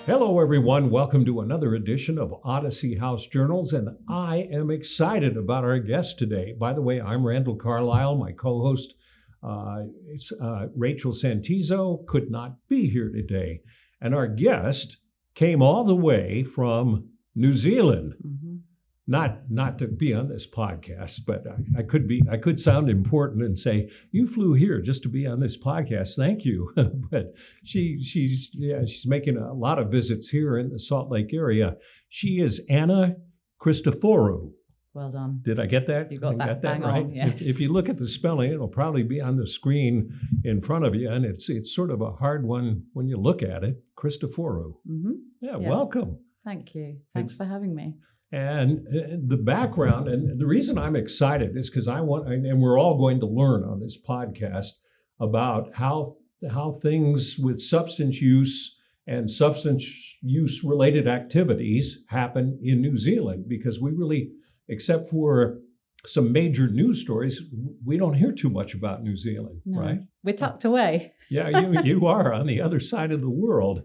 Hello, everyone. Welcome to another edition of Odyssey House Journals, and I am excited about our guest today. By the way, I'm Randall Carlisle. My co-host, Rachel Santizo, could not be here today. And our guest came all the way from New Zealand. Mm-hmm. Not to be on this podcast, but I could sound important and say, you flew here just to be on this podcast. Thank you. But she's making a lot of visits here in the Salt Lake area. She is Anna Christoforou. Well done. Did I get that? You got that bang right? on, yes. If you look at the spelling, it'll probably be on the screen in front of you, and it's sort of a hard one when you look at it. Christoforou. Mm-hmm. Yeah, welcome. Thank you. Thanks for having me. And the background, and the reason I'm excited is because and we're all going to learn on this podcast about how things with substance use and substance use related activities happen in New Zealand, because we really, except for some major news stories, we don't hear too much about New Zealand, right? We're tucked away. Yeah, you are on the other side of the world.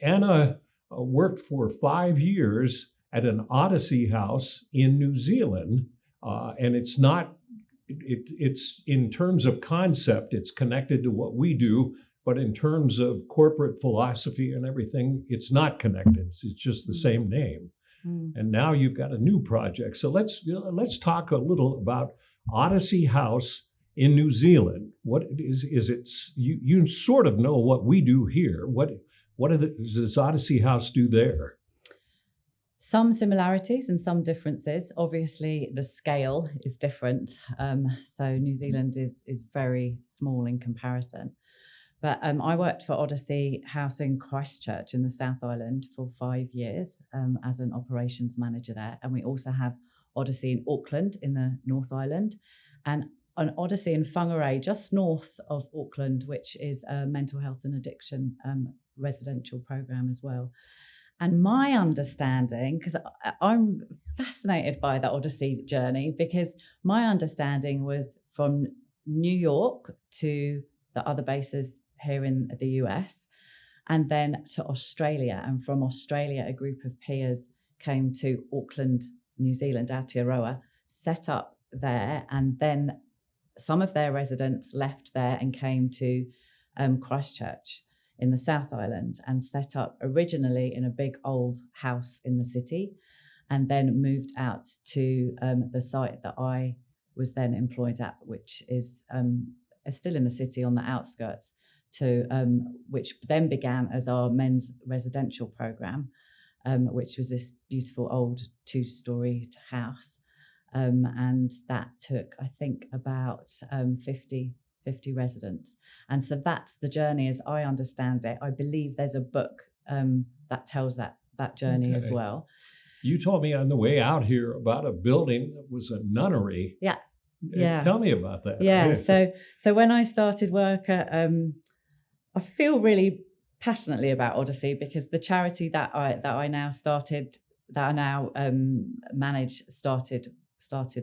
Anna worked for 5 years at an Odyssey house in New Zealand, and it's in terms of concept, it's connected to what we do, but in terms of corporate philosophy and everything, it's not connected. It's just the same name. And now you've got a new project. So let's talk a little about Odyssey House in New Zealand. What is it? You sort of know what we do here. What does Odyssey House do there? Some similarities and some differences. Obviously, the scale is different. So New Zealand is very small in comparison. But I worked for Odyssey House in Christchurch in the South Island for 5 years as an operations manager there. And we also have Odyssey in Auckland in the North Island, and an Odyssey in FARAWAY just north of Auckland, which is a mental health and addiction residential program as well. And my understanding, because I'm fascinated by the Odyssey journey, because my understanding was from New York to the other bases here in the US, and then to Australia. And from Australia, a group of peers came to Auckland, New Zealand, Aotearoa, set up there, and then some of their residents left there and came to Christchurch in the South Island and set up originally in a big old house in the city, and then moved out to the site that I was then employed at, which is still in the city on the outskirts, which then began as our men's residential program, which was this beautiful old 2-story house. And that took, I think, about 50 residents. And so that's the journey as I understand it. I believe there's a book that tells that journey as well. You told me on the way out here about a building that was a nunnery. Yeah. Tell me about that. Yeah. So when I started work at, I feel really passionately about Odyssey, because the charity that I now manage started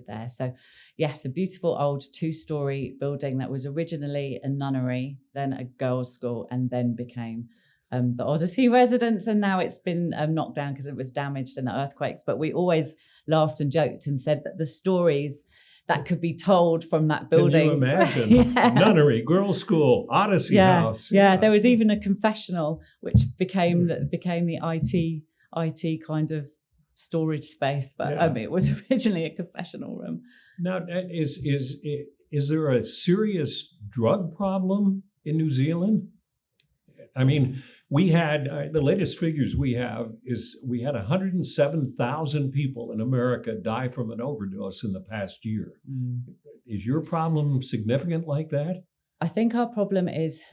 there. So yes, a beautiful old 2-story building that was originally a nunnery, then a girls' school, and then became the Odyssey residence. And now it's been knocked down because it was damaged in the earthquakes. But we always laughed and joked and said that the stories that could be told from that building. Can you imagine? Nunnery, girls' school, Odyssey House. Yeah, there was even a confessional, which became the IT kind of storage space, but it was originally a confessional room. Now, is there a serious drug problem in New Zealand? I mean, we had the latest figures we have is we had 107,000 people in America die from an overdose in the past year. Is your problem significant like that? I think our problem is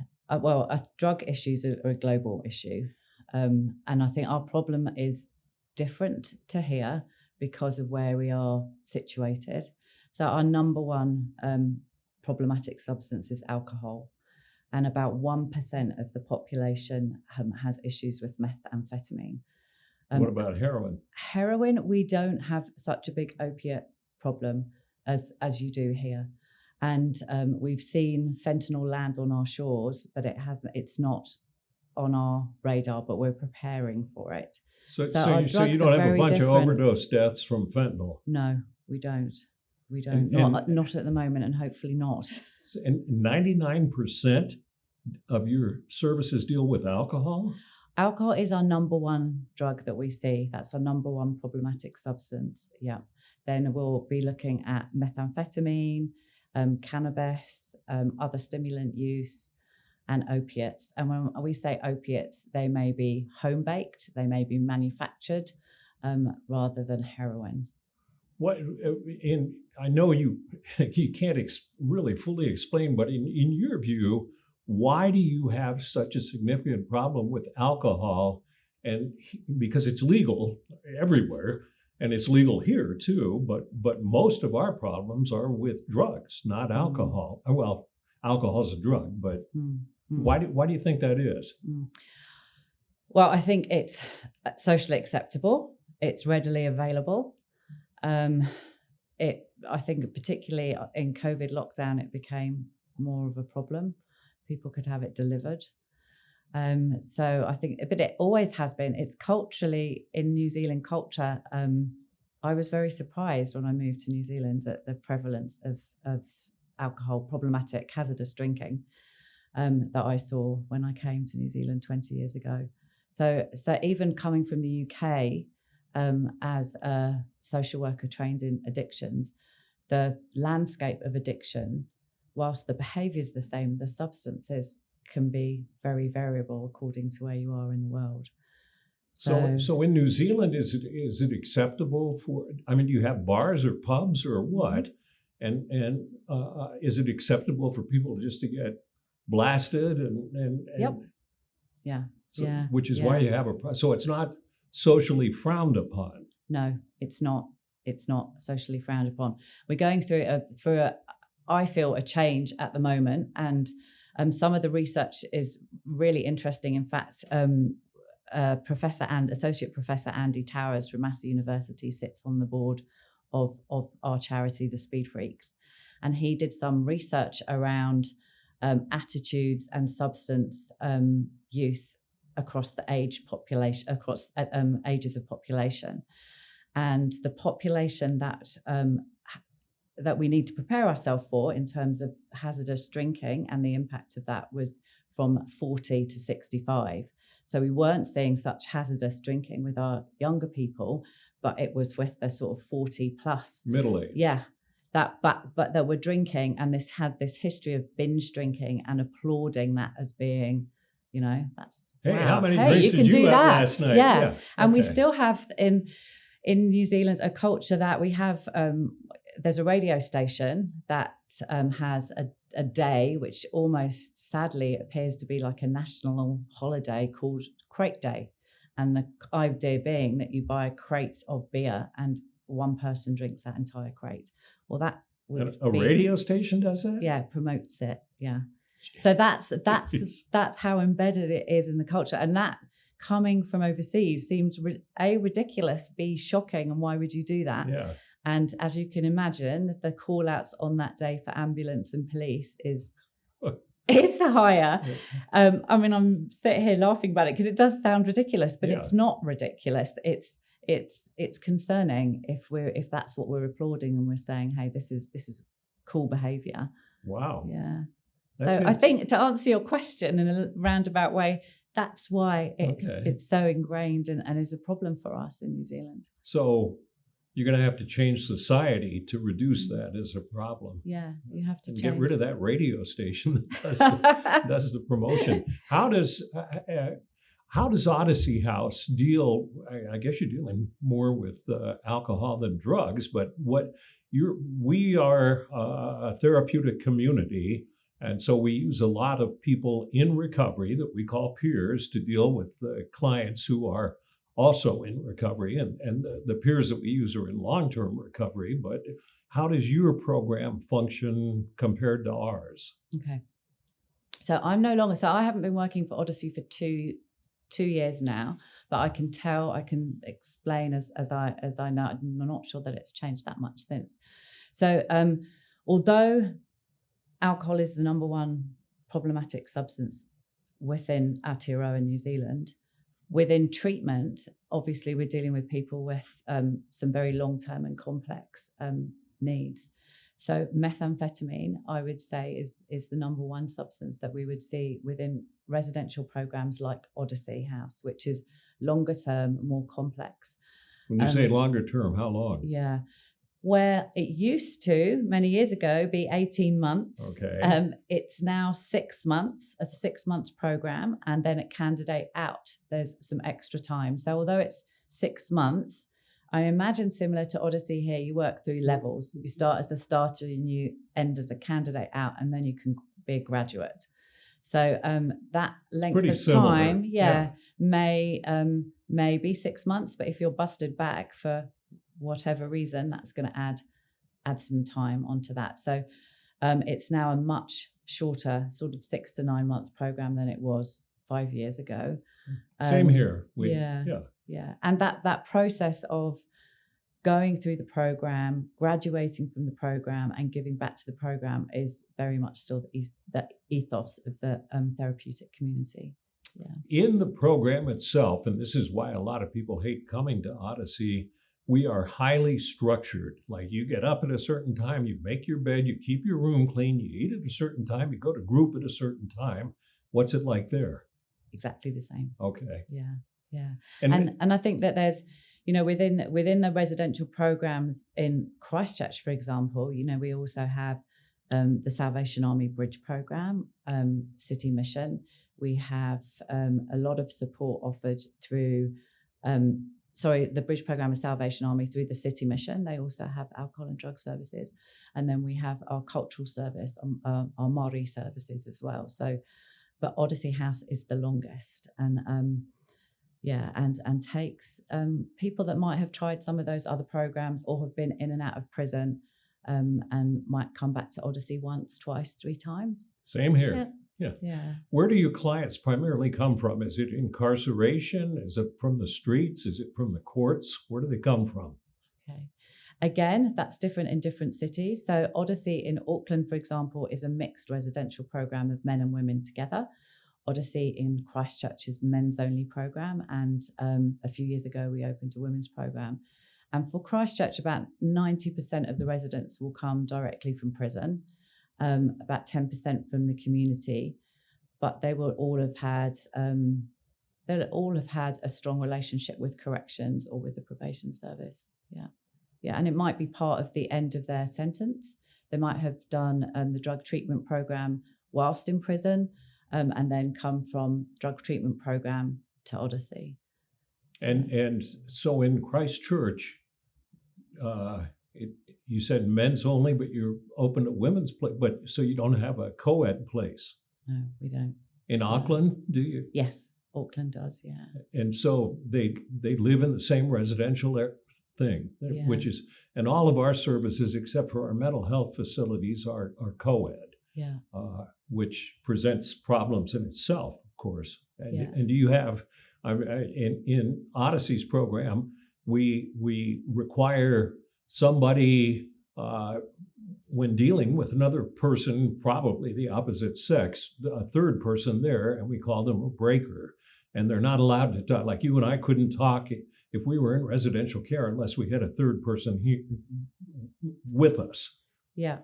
drug issues are a global issue, and I think our problem is different to here because of where we are situated. So our number one problematic substance is alcohol, and about 1% of the population has issues with methamphetamine. What about heroin? Heroin, we don't have such a big opiate problem as you do here. And we've seen fentanyl land on our shores, but it's not on our radar, but we're preparing for it. So our you drugs don't are have a very bunch different. of overdose deaths from fentanyl? No, we don't. We don't. And Not at the moment, and hopefully not. And 99% of your services deal with alcohol? Alcohol is our number one drug that we see. That's our number one problematic substance. Yeah. Then we'll be looking at methamphetamine, cannabis, other stimulant use, and opiates. And when we say opiates, they may be home baked, they may be manufactured, rather than heroin. I know you can't really fully explain, but in your view, why do you have such a significant problem with alcohol? And because it's legal everywhere, and it's legal here too, but most of our problems are with drugs, not alcohol. Well, alcohol's a drug, but why do you think that is? Well, I think it's socially acceptable. It's readily available. I think particularly in COVID lockdown, it became more of a problem. People could have it delivered. So I think, but it always has been. It's culturally, in New Zealand culture, I was very surprised when I moved to New Zealand at the prevalence of alcohol, problematic, hazardous drinking that I saw when I came to New Zealand 20 years ago. So even coming from the UK, as a social worker trained in addictions, the landscape of addiction, whilst the behaviour is the same, the substances can be very variable according to where you are in the world. So in New Zealand, is it acceptable for? I mean, do you have bars or pubs or what? And is it acceptable for people just to get blasted and Yep. Yeah. So, yeah. Which is yeah. why you have so it's not socially frowned upon. No, it's not. It's not socially frowned upon. We're going through I feel, a change at the moment, and some of the research is really interesting. In fact, Professor and Associate Professor Andy Towers from Massey University sits on the board of our charity, the Speed Freaks, and he did some research around attitudes and substance use across the age population, across ages of population, and the population that we need to prepare ourselves for in terms of hazardous drinking and the impact of that was from 40 to 65. So we weren't seeing such hazardous drinking with our younger people, but it was with the sort of 40 plus. Middle age. Yeah. But they were drinking, and this had this history of binge drinking and applauding that as being, that's hey, wow. how many drinks did you have last night? Yeah. And we okay. still have in New Zealand a culture that we have. There's a radio station that has a day which almost sadly appears to be like a national holiday called Crate Day, and the idea being that you buy a crate of beer and one person drinks that entire crate. Well, that would a radio station does that? Yeah, promotes it. Yeah. So that's how embedded it is in the culture, and that coming from overseas seems ridiculous, B, shocking, and why would you do that? Yeah. And as you can imagine, the call outs on that day for ambulance and police is higher. Yeah. I mean, I'm sitting here laughing about it because it does sound ridiculous, but Yeah. it's not ridiculous. It's concerning if that's what we're applauding and we're saying, hey, this is cool behavior. Wow. Yeah. That's so I think to answer your question in a roundabout way, that's why it's so ingrained and is a problem for us in New Zealand. So you're going to have to change society to reduce that as a problem. Yeah, you have to get rid of that radio station that does the promotion. How does Odyssey House deal? I guess you're dealing more with alcohol than drugs, but we are a therapeutic community. And so we use a lot of people in recovery that we call peers to deal with the clients who are also in recovery. And the peers that we use are in long-term recovery. But how does your program function compared to ours? Okay. So I haven't been working for Odyssey for two years now, but I can explain as I know. I'm not sure that it's changed that much since. So although alcohol is the number one problematic substance within Aotearoa, New Zealand. Within treatment, obviously, we're dealing with people with some very long-term and complex needs. So methamphetamine, I would say, is the number one substance that we would see within residential programs like Odyssey House, which is longer term, more complex. When you say longer term, how long? Yeah. Where it used to, many years ago, be 18 months. Okay. It's now 6 months, a 6 months program, and then at candidate out, there's some extra time. So although it's 6 months, I imagine similar to Odyssey here, you work through levels. You start as a starter and you end as a candidate out, and then you can be a graduate. So that length Pretty of similar. time, may be 6 months, but if you're busted back for whatever reason, that's going to add some time onto that. So it's now a much shorter sort of 6 to 9 month program than it was 5 years ago. Same here. Yeah. And that process of going through the program, graduating from the program and giving back to the program is very much still the ethos of the therapeutic community. Yeah. In the program itself, and this is why a lot of people hate coming to Odyssey, we are highly structured. Like you get up at a certain time, you make your bed, you keep your room clean, you eat at a certain time, you go to group at a certain time. What's it like there? Exactly the same. Okay. Yeah. And I think that there's, within the residential programs in Christchurch, for example, we also have the Salvation Army Bridge program, City Mission. We have a lot of support offered through the Bridge program of Salvation Army through the City Mission. They also have alcohol and drug services. And then we have our cultural service, our Māori services as well. So, but Odyssey House is the longest. And and takes people that might have tried some of those other programs or have been in and out of prison and might come back to Odyssey once, twice, 3 times. Same here. Yeah. Where do your clients primarily come from? Is it incarceration? Is it from the streets? Is it from the courts? Where do they come from? Okay. Again, that's different in different cities. So Odyssey in Auckland, for example, is a mixed residential program of men and women together. Odyssey in Christchurch is men's only program. And a few years ago, we opened a women's program. And for Christchurch, about 90% of the residents will come directly from prison. About 10% from the community, but they will all have had a strong relationship with corrections or with the probation service. Yeah, and it might be part of the end of their sentence. They might have done the drug treatment program whilst in prison, and then come from drug treatment program to Odyssey. And so in Christchurch, you said men's only, but you're open to women's place. But so you don't have a co-ed place? No, we don't. In Auckland, do you? Yes, Auckland does. Yeah. And so they live in the same residential thing, which is, and all of our services except for our mental health facilities are co-ed. Yeah. Which presents problems in itself, of course. And do you have in Odyssey's program, we require somebody when dealing with another person, probably the opposite sex, a third person there, and we call them a breaker. And they're not allowed to talk. Like you and I couldn't talk if we were in residential care unless we had a third person here with us. Yeah.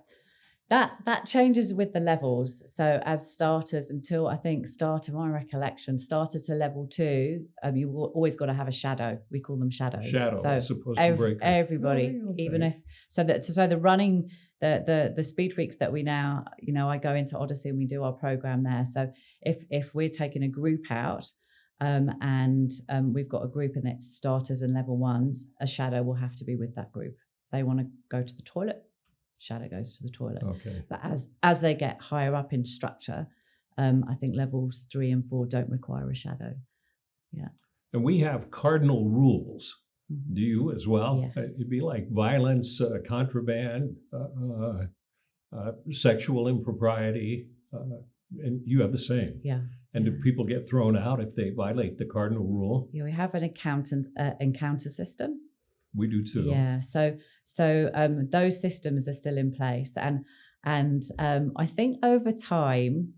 That changes with the levels. So as starters, until I think starter to level 2, you've always got to have a shadow. We call them shadows. Shadow, so as opposed to breaker. Everybody, even if the running the speed freaks that we now, I go into Odyssey and we do our program there. So if we're taking a group out and we've got a group and it's starters and level 1s, a shadow will have to be with that group. If they want to go to the toilet, shadow goes to the toilet. Okay. But as they get higher up in structure, I think levels 3 and 4 don't require a shadow. Yeah. And we have cardinal rules. Mm-hmm. Do you as well? Yes. It'd be like violence, contraband, sexual impropriety, and you have the same. Yeah. And do people get thrown out if they violate the cardinal rule? Yeah, we have an encounter system. We do too. Yeah, so those systems are still in place, and I think over time,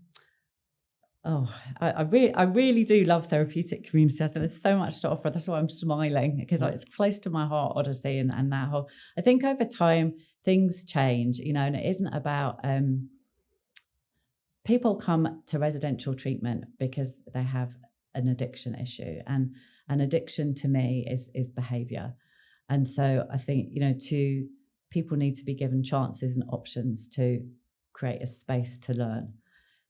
Oh, I really do love therapeutic community. I think there's so much to offer. That's why I'm smiling, because it's close to my heart, Odyssey, and that whole. I think over time things change, and it isn't about. People come to residential treatment because they have an addiction issue, and an addiction to me is behaviour, and so I think people need to be given chances and options to create a space to learn.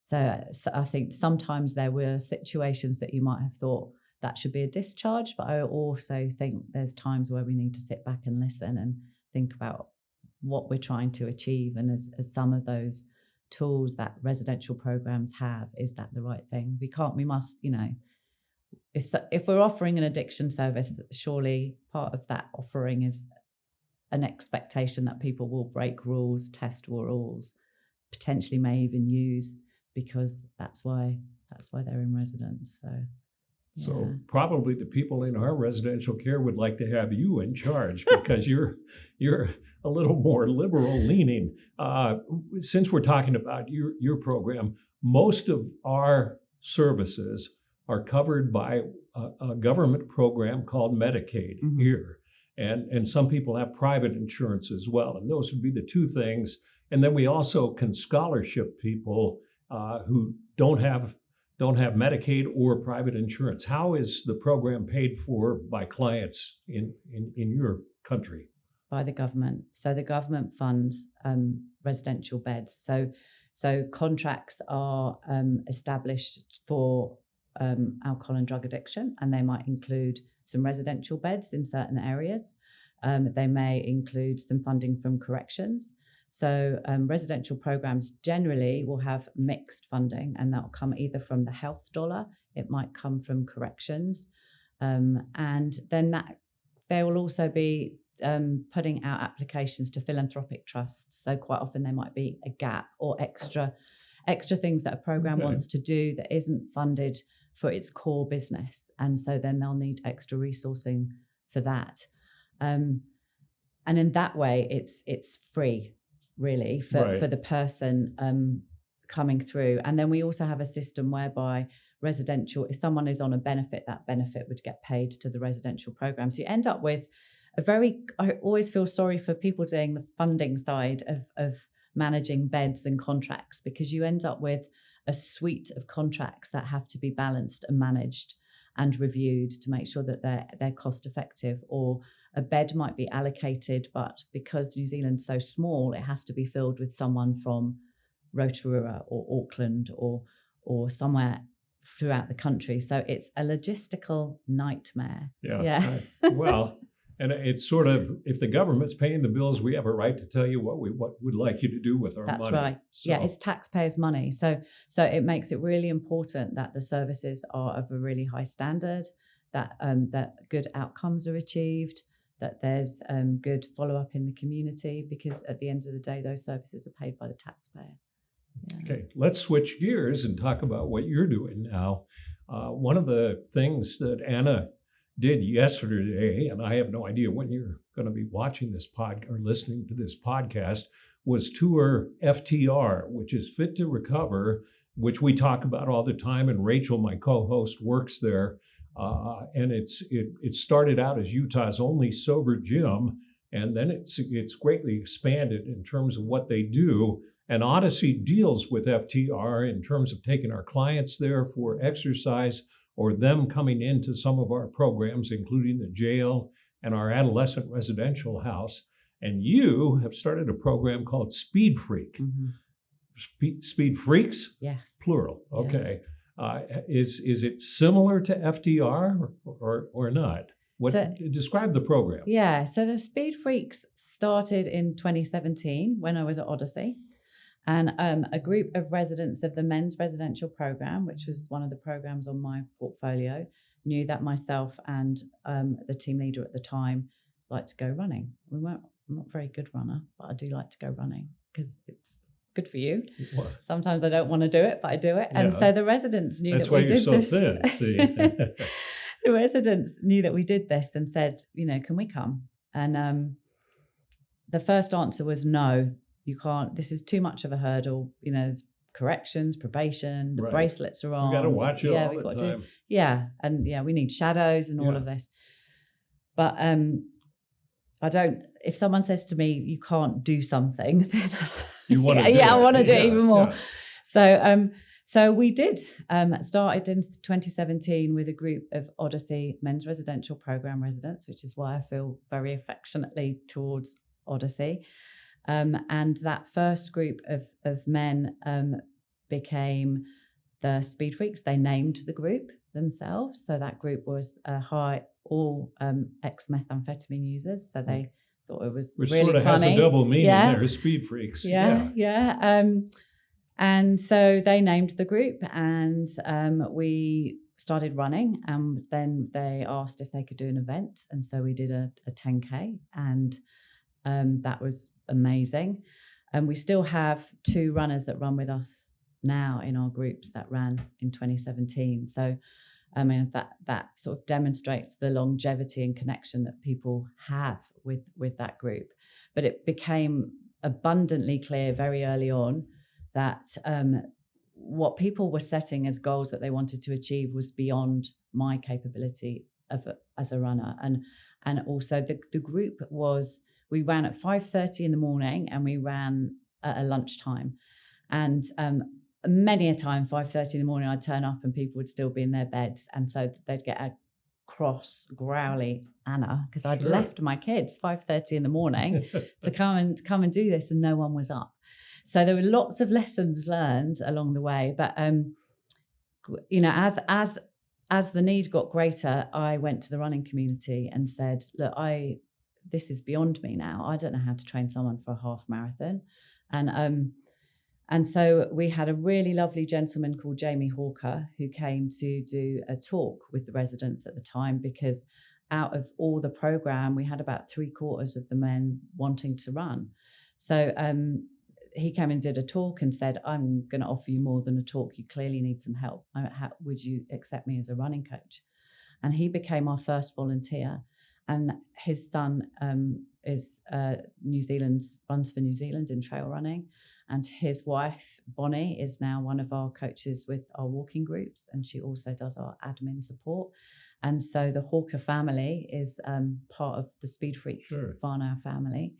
So I think sometimes there were situations that you might have thought that should be a discharge, but I also think there's times where we need to sit back and listen and think about what we're trying to achieve, and as some of those tools that residential programs have, is that the right thing? We must, if we're offering an addiction service, surely part of that offering is an expectation that people will break rules, test rules, potentially may even use, because that's why they're in residence. So probably the people in our residential care would like to have you in charge, because you're a little more liberal leaning. Since we're talking about your program, most of our services are covered by a government program called Medicaid here. And some people have private insurance as well. And those would be the two things. And then we also can scholarship people who don't have Medicaid or private insurance. How is the program paid for by clients in your country? By the government. So the government funds residential beds. So contracts are established for alcohol and drug addiction, and they might include some residential beds in certain areas. They may include some funding from corrections. So residential programs generally will have mixed funding, and that will come either from the health dollar, it might come from corrections, and then they will also be putting out applications to philanthropic trusts. So quite often there might be a gap or extra things that a program wants to do that isn't funded for its core business, and so then they'll need extra resourcing for that. And in that way, it's free, really, for the person coming through. And then we also have a system whereby residential, if someone is on a benefit, that benefit would get paid to the residential program. So you end up with I always feel sorry for people doing the funding side of managing beds and contracts, because you end up with a suite of contracts that have to be balanced and managed and reviewed to make sure that they're cost effective. Or a bed might be allocated, but because New Zealand's so small, it has to be filled with someone from Rotorua or Auckland or somewhere throughout the country. So it's a logistical nightmare. Yeah. Well, and it's sort of, if the government's paying the bills, we have a right to tell you what we'd like you to do with our money. That's right. So. Yeah, it's taxpayers' money. So it makes it really important that the services are of a really high standard, that good outcomes are achieved, that there's good follow-up in the community, because at the end of the day, those services are paid by the taxpayer. Yeah. Okay, let's switch gears and talk about what you're doing now. One of the things that Anna did yesterday, and I have no idea when you're going to be watching this or listening to this podcast, was tour FTR, which is Fit to Recover, which we talk about all the time. And Rachel, my co-host, works there. And it started out as Utah's only sober gym, and then it's greatly expanded in terms of what they do. And Odyssey deals with FTR in terms of taking our clients there for exercise, or them coming into some of our programs, including the jail and our adolescent residential house. And you have started a program called Speed Freak. Speed Freaks? Yes. Plural. Okay. Yeah. Is it similar to FDR or not? Describe the program. Yeah. So the Speed Freaks started in 2017 when I was at Odyssey. And a group of residents of the men's residential program, which was one of the programs on my portfolio, knew that myself and the team leader at the time liked to go running. I'm not a very good runner, but I do like to go running because it's good for you. What? Sometimes I don't want to do it, but I do it. Yeah. And so the residents knew that we did this. That's why you're so thin. See? The residents knew that we did this and said, can we come? And the first answer was no. You can't, this is too much of a hurdle. There's corrections, probation, the Right. bracelets are on. We got to watch it all we've the got time. and we need shadows and all Yeah. of this. But I don't. If someone says to me, "You can't do something," then You want to do I it. want to do it even more. Yeah. So we did started in 2017 with a group of Odyssey men's residential program residents, which is why I feel very affectionately towards Odyssey. And that first group of men became the Speed Freaks. They named the group themselves. So that group was all ex-methamphetamine users. So they thought it was Which really sort of funny. has a double meaning there, Speed Freaks. Yeah. And so they named the group, and we started running, and then they asked if they could do an event. And so we did a 10K, and that was amazing. And we still have 2 runners that run with us now in our groups that ran in 2017. So, I mean, that sort of demonstrates the longevity and connection that people have with that group. But it became abundantly clear very early on that what people were setting as goals that they wanted to achieve was beyond my capability as a runner. And also the group we ran at 5:30 in the morning, and we ran at a lunchtime. And many a time, 5:30 in the morning, I'd turn up and people would still be in their beds. And so they'd get a cross, growly Anna, because I'd left my kids 5:30 in the morning to come and do this, and no one was up. So there were lots of lessons learned along the way. But as the need got greater, I went to the running community and said, look, this is beyond me now. I don't know how to train someone for a half marathon. And so we had a really lovely gentleman called Jamie Hawker who came to do a talk with the residents at the time, because out of all the program, we had about 3/4 of the men wanting to run. So he came and did a talk and said, I'm going to offer you more than a talk. You clearly need some help. Would you accept me as a running coach? And he became our first volunteer. And his son runs for New Zealand in trail running. And his wife, Bonnie, is now one of our coaches with our walking groups. And she also does our admin support. And so the Hawker family is part of the Speed Freaks Whānau family.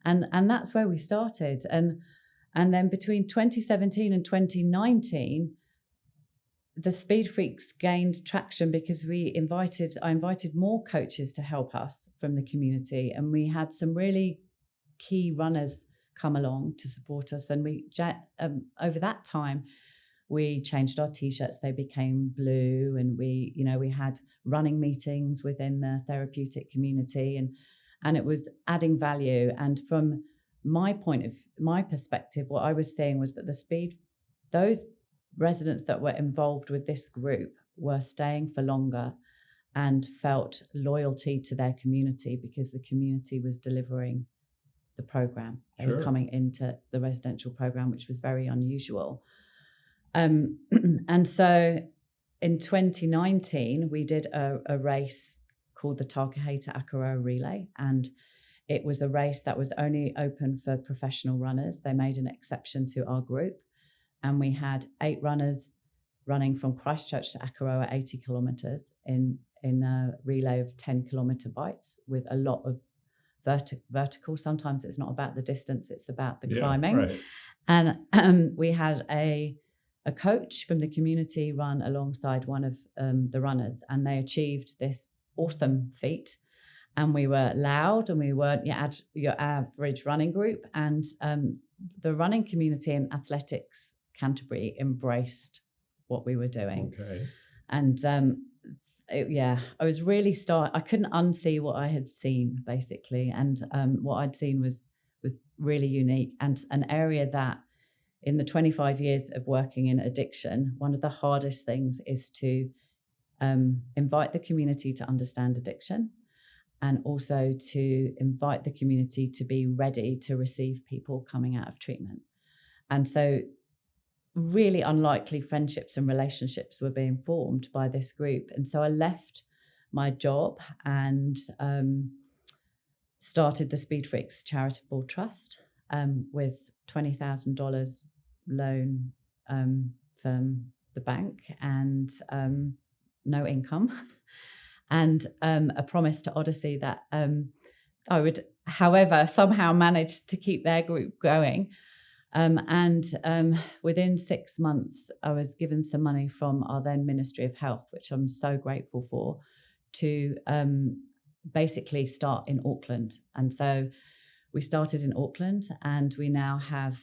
And that's where we started. And then between 2017 and 2019, the Speed Freaks gained traction because I invited more coaches to help us from the community. And we had some really key runners come along to support us. And we over that time, we changed our T-shirts. They became blue. And we had running meetings within the therapeutic community. And it was adding value. And from my perspective, what I was seeing was that those residents that were involved with this group were staying for longer and felt loyalty to their community because the community was delivering the program. They were coming into the residential program, which was very unusual. And so in 2019, we did a race called the Takahata Akaroa Relay. And it was a race that was only open for professional runners. They made an exception to our group. And we had 8 runners running from Christchurch to Akaroa, 80 kilometres in a relay of 10-kilometre bites with a lot of vertical. Sometimes it's not about the distance, it's about the climbing. Right. And we had a coach from the community run alongside one of the runners, and they achieved this awesome feat. And we were loud, and we weren't your average running group. And the running community and athletics Canterbury embraced what we were doing. Okay. And I was really I couldn't unsee what I had seen, basically. And what I'd seen was really unique, and an area that in the 25 years of working in addiction, one of the hardest things is to invite the community to understand addiction, and also to invite the community to be ready to receive people coming out of treatment. And so really unlikely friendships and relationships were being formed by this group. And so I left my job and started the Speed Freaks Charitable Trust with $20,000 loan from the bank and no income, and a promise to Odyssey that I would, however, somehow manage to keep their group going. And within 6 months, I was given some money from our then Ministry of Health, which I'm so grateful for, to basically start in Auckland. And so we started in Auckland, and we now have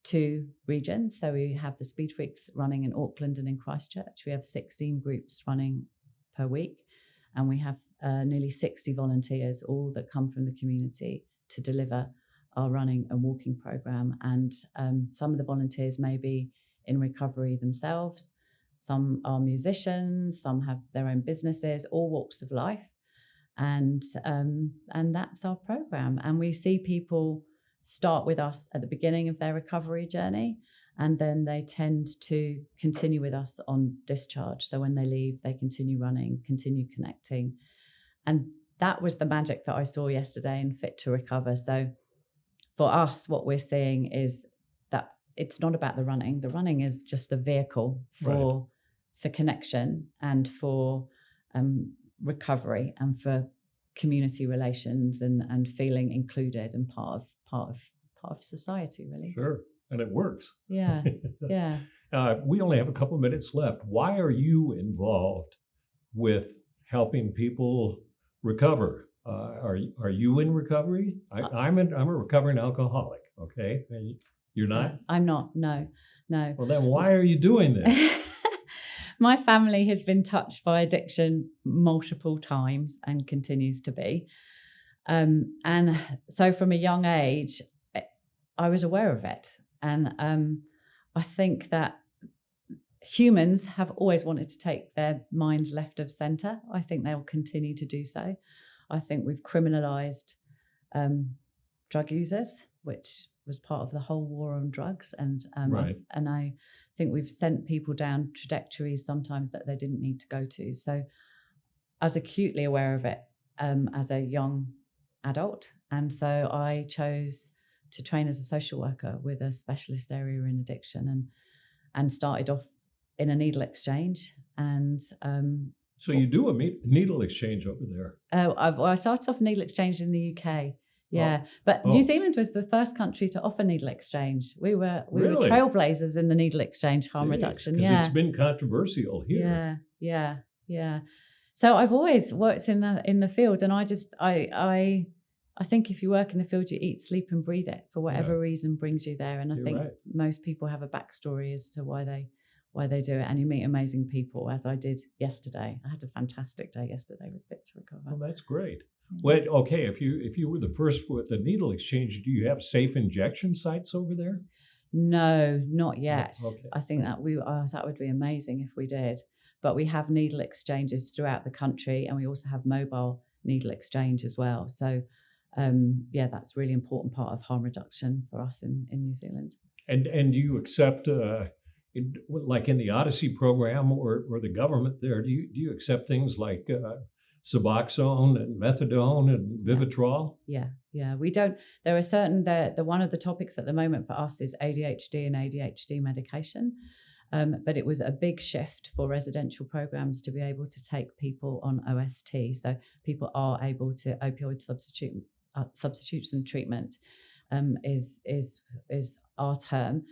2 regions. So we have the Speed Freaks running in Auckland and in Christchurch. We have 16 groups running per week, and we have nearly 60 volunteers, all that come from the community to deliver our running and walking program. And some of the volunteers may be in recovery themselves. Some are musicians, some have their own businesses, all walks of life. And that's our program. And we see people start with us at the beginning of their recovery journey, and then they tend to continue with us on discharge. So when they leave, they continue running, continue connecting. And that was the magic that I saw yesterday in Fit to Recover. So for us, what we're seeing is that it's not about the running. The running is just a vehicle for connection and for recovery and for community relations and feeling included and part of society, really. Sure, and it works. Yeah, yeah. We only have a couple minutes left. Why are you involved with helping people recover? Are you in recovery? I'm a recovering alcoholic. Okay, you're not. I'm not. No. Well, then why are you doing this? My family has been touched by addiction multiple times and continues to be. And so from a young age, I was aware of it. And I think that humans have always wanted to take their minds left of centre. I think they'll continue to do so. I think we've criminalised drug users, which was part of the whole war on drugs. And I think we've sent people down trajectories sometimes that they didn't need to go to. So I was acutely aware of it as a young adult. And so I chose to train as a social worker with a specialist area in addiction, and started off in a needle exchange. And so you do a needle exchange over there? I started off needle exchange in the UK. Yeah, but New Zealand was the first country to offer needle exchange. We were trailblazers in the needle exchange harm reduction. Yeah, it's been controversial here. Yeah. So I've always worked in the field, and I think if you work in the field, you eat, sleep, and breathe it for whatever reason brings you there. And I think most people have a backstory as to why they do it, and you meet amazing people, as I did yesterday. I had a fantastic day yesterday with Fit to Recover. Well, that's great. Well, okay, if you were the first with the needle exchange, do you have safe injection sites over there? No, not yet. Oh, okay. I think that that would be amazing if we did. But we have needle exchanges throughout the country, and we also have mobile needle exchange as well. So, that's a really important part of harm reduction for us in New Zealand. And do you accept, like in the Odyssey program or the government there, do you accept things like Suboxone and methadone and Vivitrol? Yeah. We don't. There are certain. The one of the topics at the moment for us is ADHD and ADHD medication. But it was a big shift for residential programs to be able to take people on OST. So people are able to opioid substitution treatment is our term.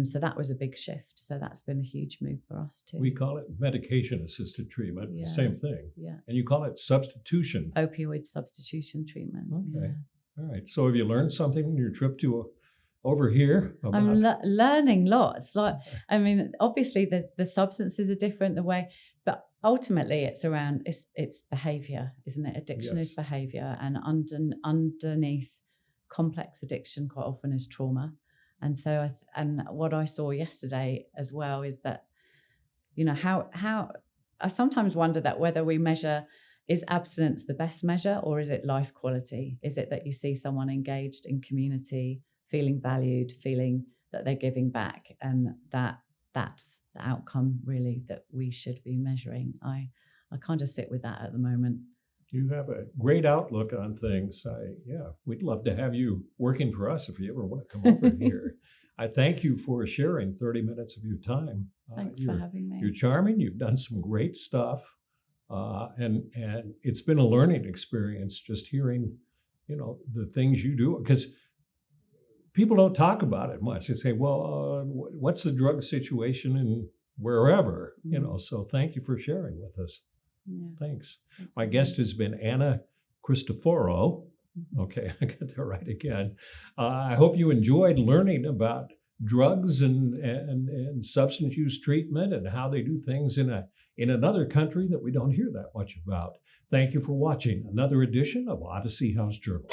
So that was a big shift. So that's been a huge move for us too. We call it medication-assisted treatment, the same thing. Yeah. And you call it substitution. Opioid substitution treatment. Okay. Yeah. All right. So have you learned something on your trip to over here? I'm learning lots. Obviously the substances are different, the way, but ultimately it's around it's behavior, isn't it? Addiction is behavior, and underneath complex addiction quite often is trauma. And so, and what I saw yesterday as well is that, how I sometimes wonder that whether we measure, is abstinence the best measure, or is it life quality? Is it that you see someone engaged in community, feeling valued, feeling that they're giving back, and that's the outcome really that we should be measuring? I kind of sit with that at the moment. You have a great outlook on things. We'd love to have you working for us if you ever want to come over here. I thank you for sharing 30 minutes of your time. Thanks for having me. You're charming. You've done some great stuff. And it's been a learning experience just hearing, the things you do, because people don't talk about it much. They say, well, what's the drug situation in wherever, so thank you for sharing with us. Yeah. Thanks. My guest has been Anna Cristoforo. Okay, I got that right again. I hope you enjoyed learning about drugs and substance use treatment and how they do things in another country that we don't hear that much about. Thank you for watching another edition of Odyssey House Journal.